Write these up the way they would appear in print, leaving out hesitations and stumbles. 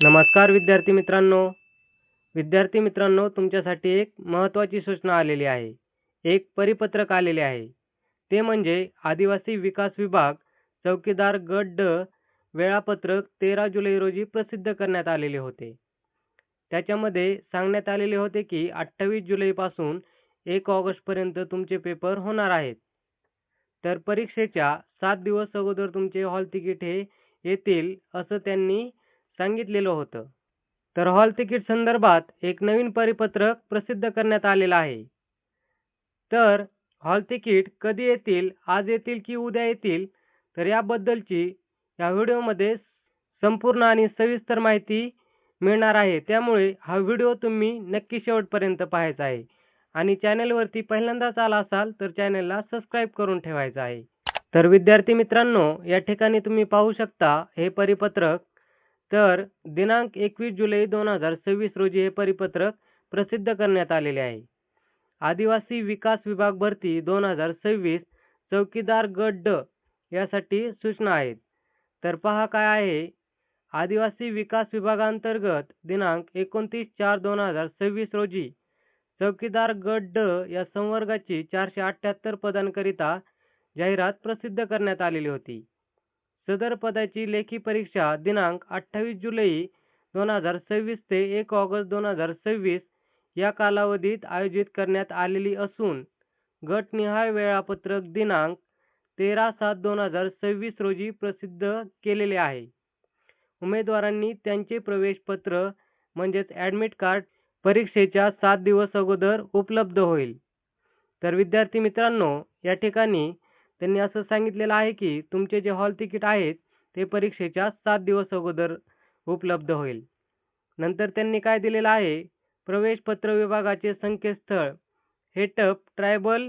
नमस्कार विद्यार्थी मित्रांनो, तुमच्यासाठी एक महत्त्वाची सूचना आलेली आहे. एक परिपत्रक आलेले आहे. ते म्हणजे आदिवासी विकास विभाग चौकीदार गट ड वेळापत्रक 13 जुलै रोजी प्रसिद्ध करण्यात आलेले होते. त्याच्यामध्ये सांगण्यात आलेले होते की 28 जुलैपासून 1 ऑगस्टपर्यंत तुमचे पेपर होणार आहेत. तर परीक्षेच्या 7 दिवस अगोदर तुमचे हॉल तिकीट हे येतील असं त्यांनी सांगितलेलं होतं. तर हॉल तिकीट संदर्भात एक नवीन परिपत्रक प्रसिद्ध करण्यात आलेलं आहे. तर हॉल तिकीट कधी येतील, आज येतील की उद्या येतील, तर याबद्दलची या व्हिडिओमध्ये संपूर्ण आणि सविस्तर माहिती मिळणार आहे. त्यामुळे हा व्हिडिओ तुम्ही नक्की शेवटपर्यंत पाहायचा आहे. आणि चॅनलवरती पहिल्यांदाच आला असाल तर चॅनलला सबस्क्राईब करून ठेवायचं आहे. तर विद्यार्थी मित्रांनो, या ठिकाणी तुम्ही पाहू शकता हे परिपत्रक. तर दिनांक 21 जुलै 2026 रोजी हे परिपत्रक प्रसिद्ध करण्यात आलेले आहे. आदिवासी विकास विभाग भरती 2026 चौकीदार गट ड यासाठी सूचना आहेत. तर पहा काय आहे. आदिवासी विकास विभागांतर्गत दिनांक 29/4/2026 रोजी चौकीदार गट ड या संवर्गाची 478 पदांकरिता जाहिरात प्रसिद्ध करण्यात आलेली होती. सदर पदाची लेखी परीक्षा दिनांक 28 जुलै 2026 ते 1 ऑगस्ट 2026 या कालावधीत आयोजित करण्यात आलेली असून गटनिहाय वेळापत्रक दिनांक 13/7/2026 रोजी प्रसिद्ध केलेले आहे. उमेदवारांनी त्यांचे प्रवेशपत्र म्हणजेच ॲडमिट कार्ड परीक्षेच्या 7 दिवस अगोदर उपलब्ध होईल. तर विद्यार्थी मित्रांनो, या ठिकाणी त्यांनी असं सांगितलेलं आहे की तुमचे जे हॉल तिकीट आहेत ते परीक्षेच्या 7 दिवस अगोदर उपलब्ध होईल. नंतर त्यांनी काय दिलेलं आहे, प्रवेशपत्र विभागाचे संकेतस्थळ हेटअप ट्रायबल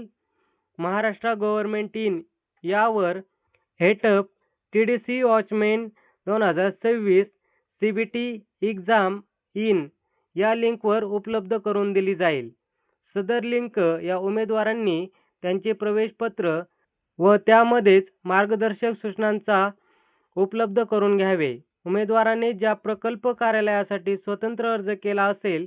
महाराष्ट्र गव्हर्नमेंट इन यावर हेटअप TDC watchman 2026 CBT exam in या लिंकवर उपलब्ध करून दिली जाईल. सदर लिंक या उमेदवारांनी त्यांचे प्रवेशपत्र व त्यामध्येच मार्गदर्शक सूचनांचा उपलब्ध करून घ्यावे. उमेदवाराने ज्या प्रकल्प कार्यालयासाठी स्वतंत्र अर्ज केला असेल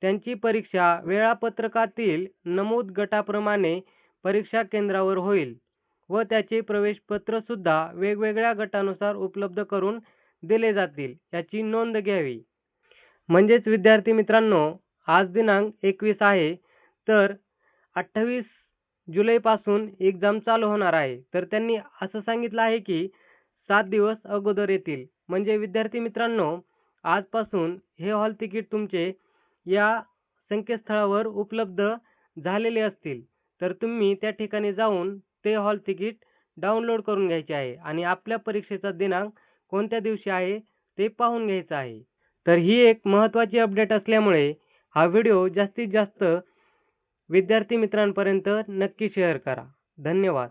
त्यांची परीक्षा वेळापत्रकातील नमूद गटाप्रमाणे परीक्षा केंद्रावर होईल व त्याचे प्रवेशपत्र सुद्धा वेगवेगळ्या गटानुसार उपलब्ध करून दिले जातील याची नोंद घ्यावी. म्हणजेच विद्यार्थी मित्रांनो, आज दिनांक 21 आहे, तर 28 जुलैपासून एक्झाम चालू होणार आहे. तर त्यांनी असं सांगितलं आहे की 7 दिवस अगोदर येतील. म्हणजे विद्यार्थी मित्रांनो, आजपासून हे हॉल तिकीट तुमचे या संकेतस्थळावर उपलब्ध झालेले असतील. तर तुम्ही त्या ठिकाणी जाऊन ते हॉल तिकीट डाउनलोड करून घ्यायचे आहे आणि आपल्या परीक्षेचा दिनांक कोणत्या दिवशी आहे ते पाहून घ्यायचं आहे. तर ही एक महत्त्वाची अपडेट असल्यामुळे हा व्हिडिओ जास्तीत जास्त विद्यार्थी मित्रांपर्यंत नक्की शेअर करा. धन्यवाद.